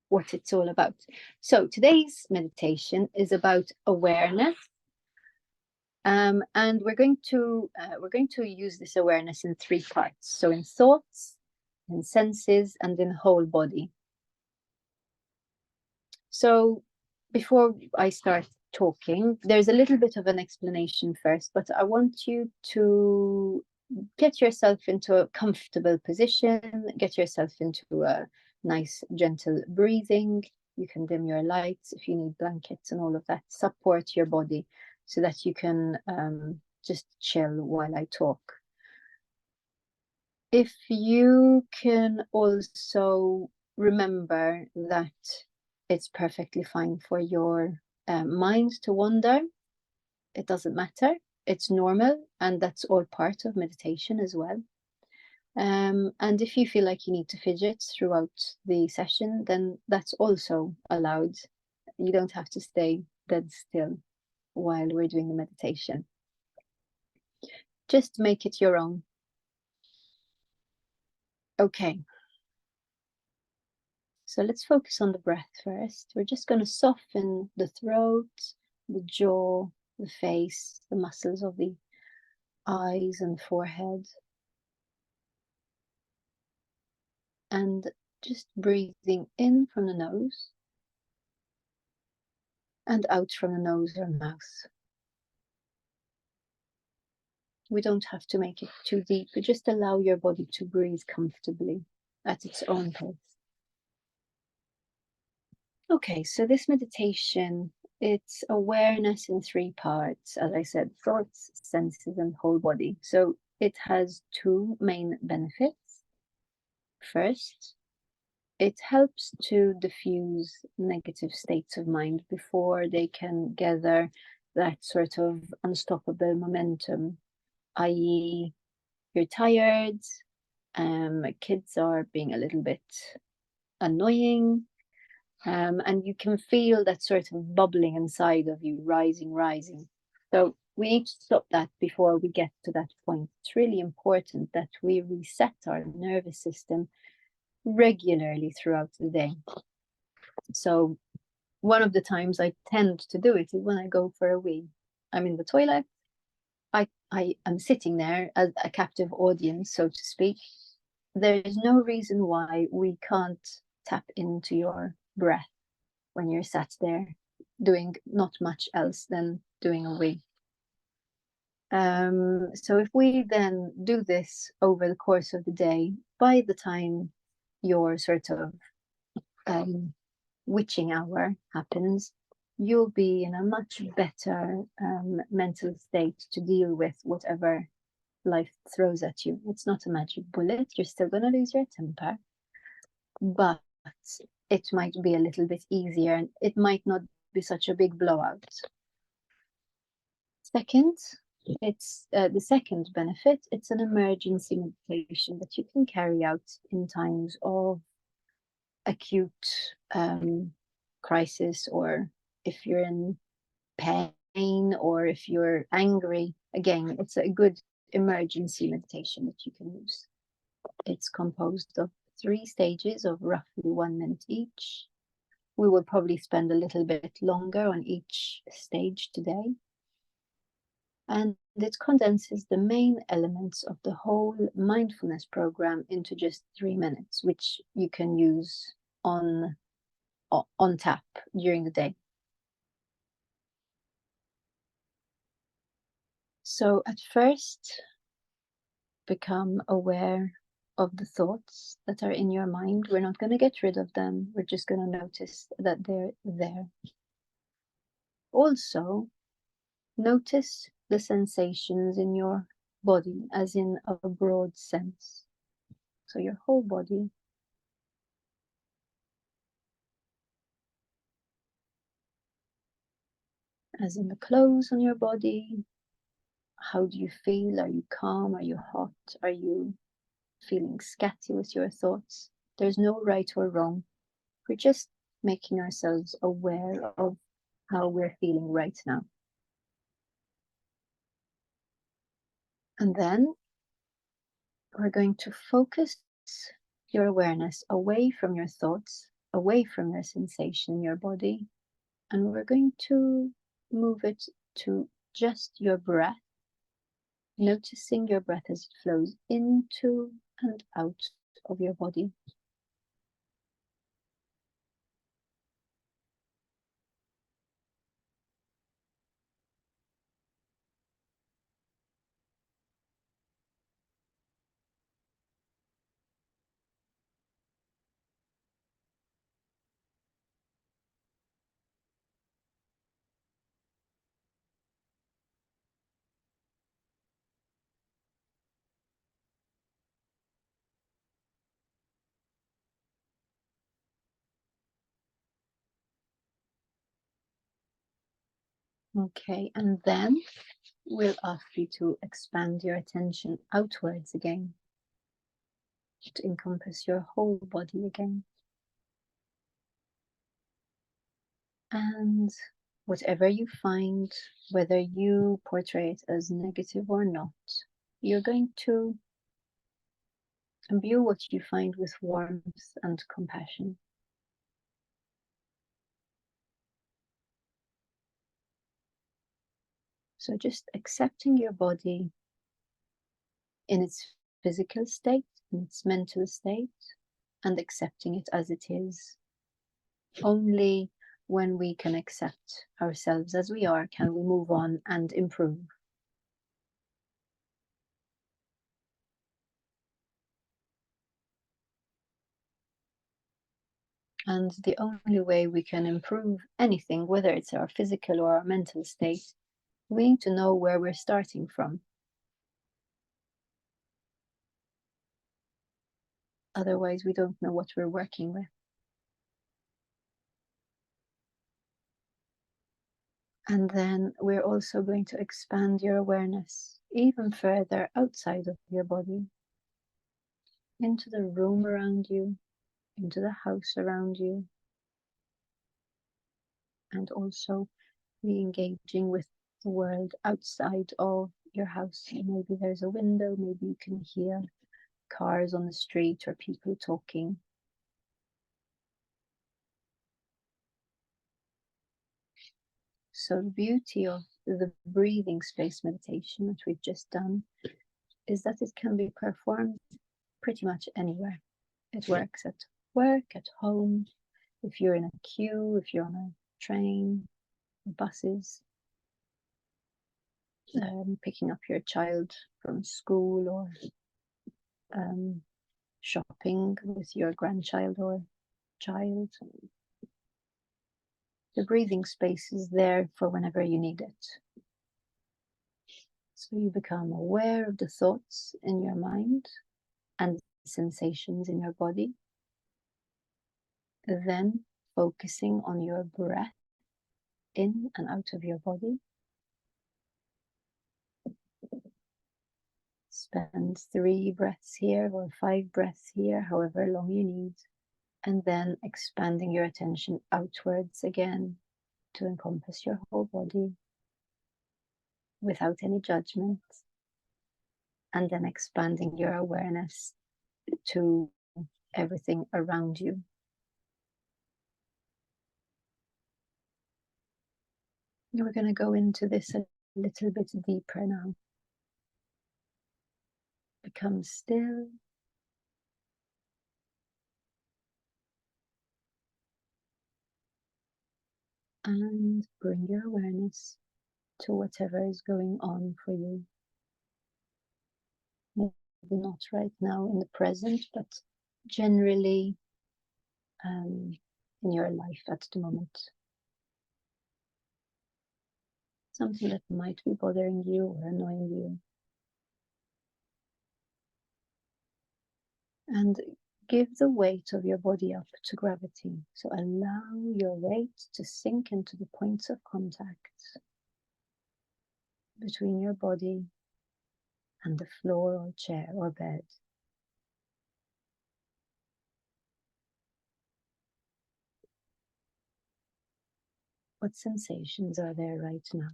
what it's all about. So today's meditation is about awareness. And we're going to use this awareness in three parts. So in thoughts, in senses, and in whole body. So before I start talking, there's a little bit of an explanation first, but I want you to get yourself into a comfortable position, get yourself into a nice, gentle breathing. You can dim your lights if you need blankets and all of that. Support your body so that you can just chill while I talk. If you can also remember that it's perfectly fine for your mind to wander. It doesn't matter. It's normal, and that's all part of meditation as well. And if you feel like you need to fidget throughout the session, then that's also allowed. You don't have to stay dead still while we're doing the meditation. Just make it your own. Okay. So let's focus on the breath first. We're just going to soften the throat, the jaw, the face, the muscles of the eyes and forehead. And just breathing in from the nose and out from the nose or mouth. We don't have to make it too deep, but just allow your body to breathe comfortably at its own pace. Okay, so this meditation, it's awareness in three parts, as I said, thoughts, senses, and whole body. So it has two main benefits. First, it helps to diffuse negative states of mind before they can gather that sort of unstoppable momentum, i.e., you're tired, kids are being a little bit annoying, and you can feel that sort of bubbling inside of you, rising. So we need to stop that before we get to that point. It's really important that we reset our nervous system regularly throughout the day. So one of the times I tend to do it is when I go for a wee. I'm in the toilet. I am sitting there as a captive audience, so to speak. There is no reason why we can't tap into your breath when you're sat there doing not much else than doing a wee. So if we then do this over the course of the day, by the time your sort of witching hour happens, you'll be in a much better mental state to deal with whatever life throws at you. It's not a magic bullet. You're still going to lose your temper, but it might be a little bit easier and it might not be such a big blowout. Second, it's the second benefit. It's an emergency meditation that you can carry out in times of acute crisis, or if you're in pain, or if you're angry. Again, it's a good emergency meditation that you can use. It's composed of 3 stages of roughly 1 minute each. We will probably spend a little bit longer on each stage today. And it condenses the main elements of the whole mindfulness program into just 3 minutes, which you can use on tap during the day. So at first, become aware of the thoughts that are in your mind. We're not going to get rid of them. We're just going to notice that they're there. Also, notice the sensations in your body, as in a broad sense. So your whole body. As in the clothes on your body. How do you feel? Are you calm? Are you hot? Are you feeling scatty with your thoughts? There's no right or wrong. We're just making ourselves aware of how we're feeling right now. And then we're going to focus your awareness away from your thoughts away from your sensation in your body, and we're going to move it to just your breath, noticing your breath as it flows into and out of your body. Okay, and then we'll ask you to expand your attention outwards again, to encompass your whole body again. And whatever you find, whether you portray it as negative or not, you're going to imbue what you find with warmth and compassion. So just accepting your body in its physical state, in its mental state, and accepting it as it is. Only when we can accept ourselves as we are can we move on and improve. And the only way we can improve anything, whether it's our physical or our mental state, we need to know where we're starting from. Otherwise, we don't know what we're working with. And then we're also going to expand your awareness even further outside of your body, into the room around you, into the house around you, and also re-engaging with the world outside of your house. Maybe there's a window, maybe you can hear cars on the street or people talking. So the beauty of the breathing space meditation that we've just done is that it can be performed pretty much anywhere. It works at work, at home, if you're in a queue, if you're on a train, buses, picking up your child from school, or shopping with your grandchild or child. The breathing space is there for whenever you need it. So you become aware of the thoughts in your mind and the sensations in your body. Then focusing on your breath in and out of your body. Spend 3 breaths here or 5 breaths here, however long you need. And then expanding your attention outwards again to encompass your whole body without any judgment. And then expanding your awareness to everything around you. We're going to go into this a little bit deeper now. Become still. And bring your awareness to whatever is going on for you. Maybe not right now in the present, but generally in your life at the moment. Something that might be bothering you or annoying you. And give the weight of your body up to gravity. So allow your weight to sink into the points of contact between your body and the floor or chair or bed. What sensations are there right now?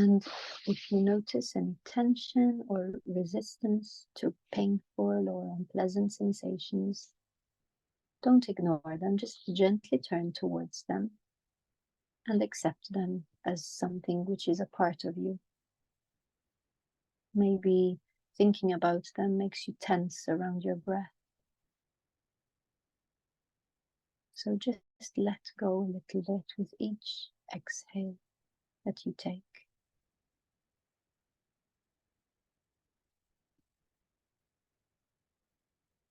And if you notice any tension or resistance to painful or unpleasant sensations, don't ignore them, just gently turn towards them and accept them as something which is a part of you. Maybe thinking about them makes you tense around your breath. So just let go a little bit with each exhale that you take.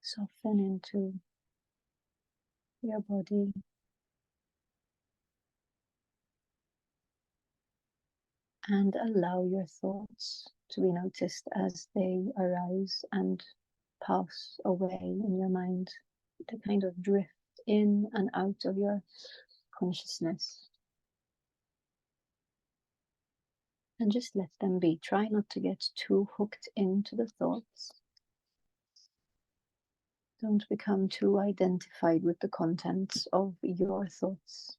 Soften into your body. And allow your thoughts to be noticed as they arise and pass away in your mind, to kind of drift in and out of your consciousness. And just let them be. Try not to get too hooked into the thoughts. Don't become too identified with the contents of your thoughts.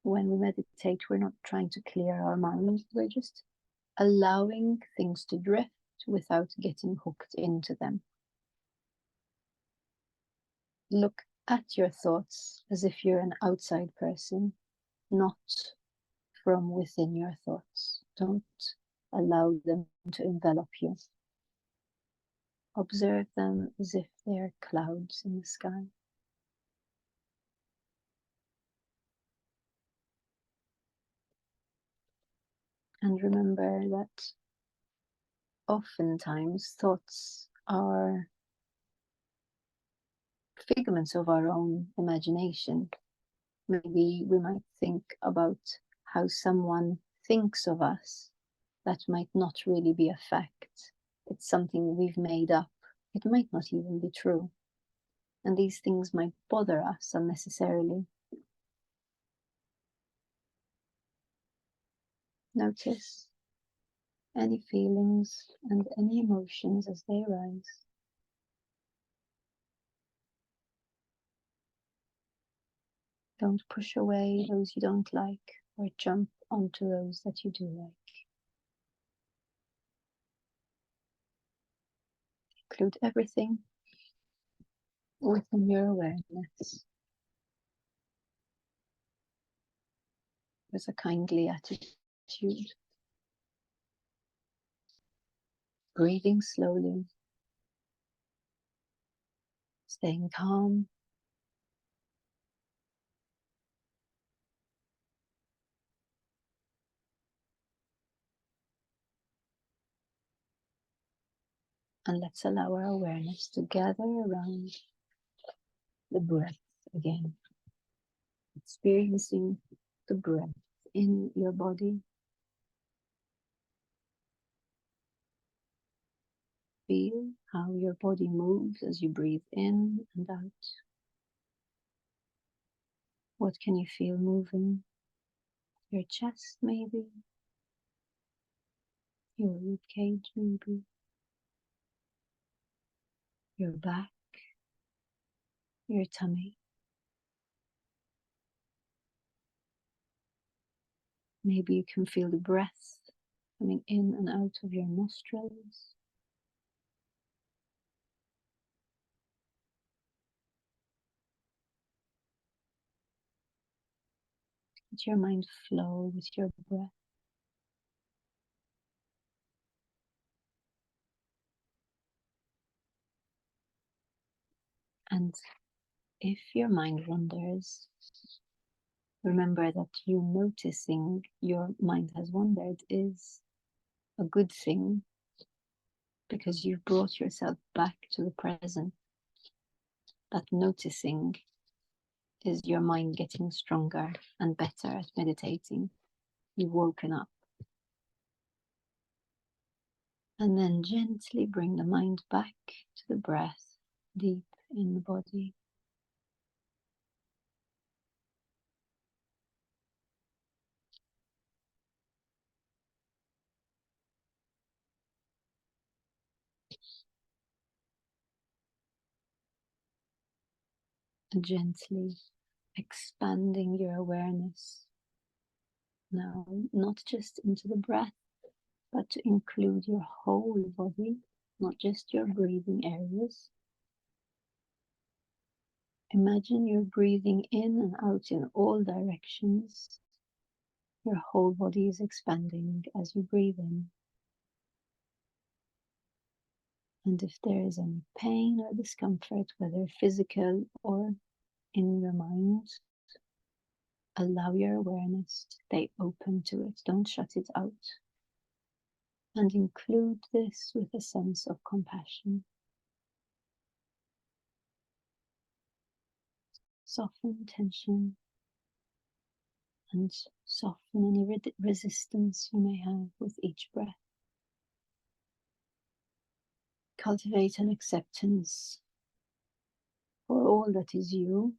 When we meditate, we're not trying to clear our mind. We're just allowing things to drift without getting hooked into them. Look at your thoughts as if you're an outside person, not from within your thoughts. Don't allow them to envelop you. Observe them as if they're clouds in the sky. And remember that oftentimes thoughts are figments of our own imagination. Maybe we might think about how someone thinks of us. That might not really be a fact. It's something we've made up. It might not even be true. And these things might bother us unnecessarily. Notice any feelings and any emotions as they arise. Don't push away those you don't like or jump onto those that you do like. Include everything within your awareness with a kindly attitude. Breathing slowly, staying calm, and let's allow our awareness to gather around the breath again, experiencing the breath in your body. Feel how your body moves as you breathe in and out. What can you feel moving? Your chest, maybe. Your rib cage, maybe. Your back. Your tummy. Maybe you can feel the breath coming in and out of your nostrils. Let your mind flow with your breath. And if your mind wanders, remember that you noticing your mind has wandered is a good thing, because you've brought yourself back to the present. That noticing is your mind getting stronger and better at meditating. You've woken up. And then gently bring the mind back to the breath, deep in the body. Gently expanding your awareness now, not just into the breath, but to include your whole body, not just your breathing areas. Imagine you're breathing in and out in all directions. Your whole body is expanding as you breathe in. And if there is any pain or discomfort, whether physical or in your mind, allow your awareness to stay open to it. Don't shut it out. And include this with a sense of compassion. Soften tension and soften any resistance you may have with each breath. Cultivate an acceptance for all that is you,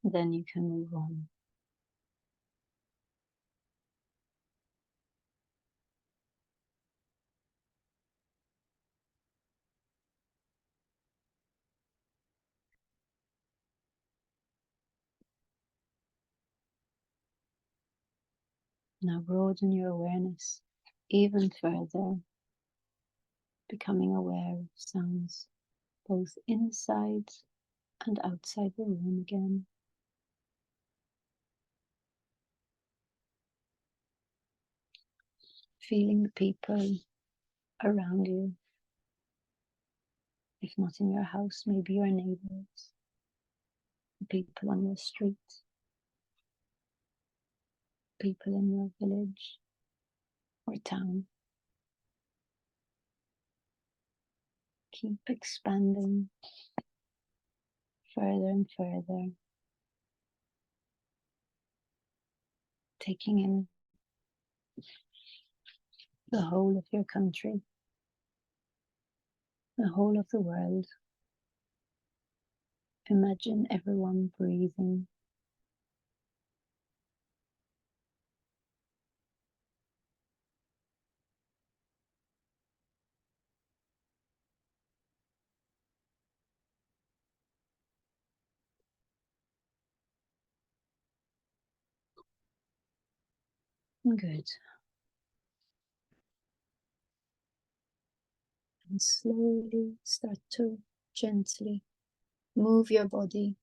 and then you can move on. Now broaden your awareness even further, becoming aware of sounds both inside and outside the room again. Feeling the people around you. If not in your house, maybe your neighbors, the people on your street, people in your village or town. Keep expanding further and further, taking in the whole of your country, the whole of the world. Imagine everyone breathing. Good. And slowly start to gently move your body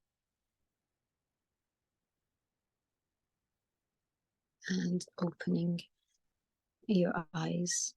and opening your eyes.